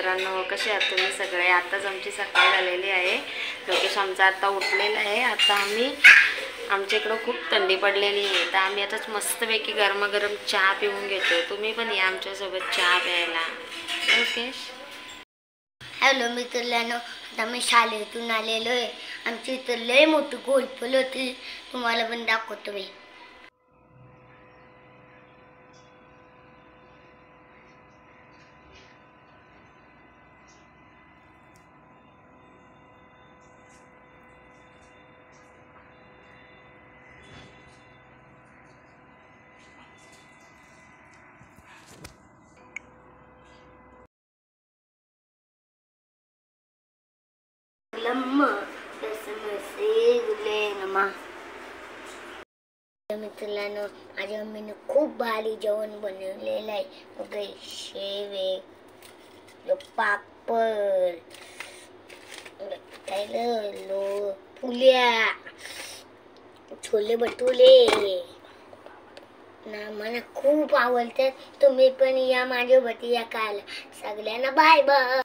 मित्रांनो, कसे आहात तुम्ही सगळे? आताच आमची सकाळ झालेली आहे. लोकेश आमचा आता उठलेला आहे. आता आमच्या इकडं खूप थंडी पडलेली आहे, तर आम्ही आताच मस्तपैकी गरमागरम चहा पिऊन घेतो. तुम्ही पण या आमच्यासोबत चहा प्यायला. लोकेश, हॅलो मित्रांनो, आता मी शाळेतून आलेलो आहे. आमची इथं लय मोठी गोलफल होती, तुम्हाला पण दाखवतो मी. मित्रांनो, आज मम्मीने खूप भारी जेवण बनवलेलं आहे. बघा, शेव आहे, पापड, पुल्या, छोले भटुरे ना मला खूप आवडतात. तुम्ही पण या माझ्या भटी या खायला. सगळ्यांना बाय बाय.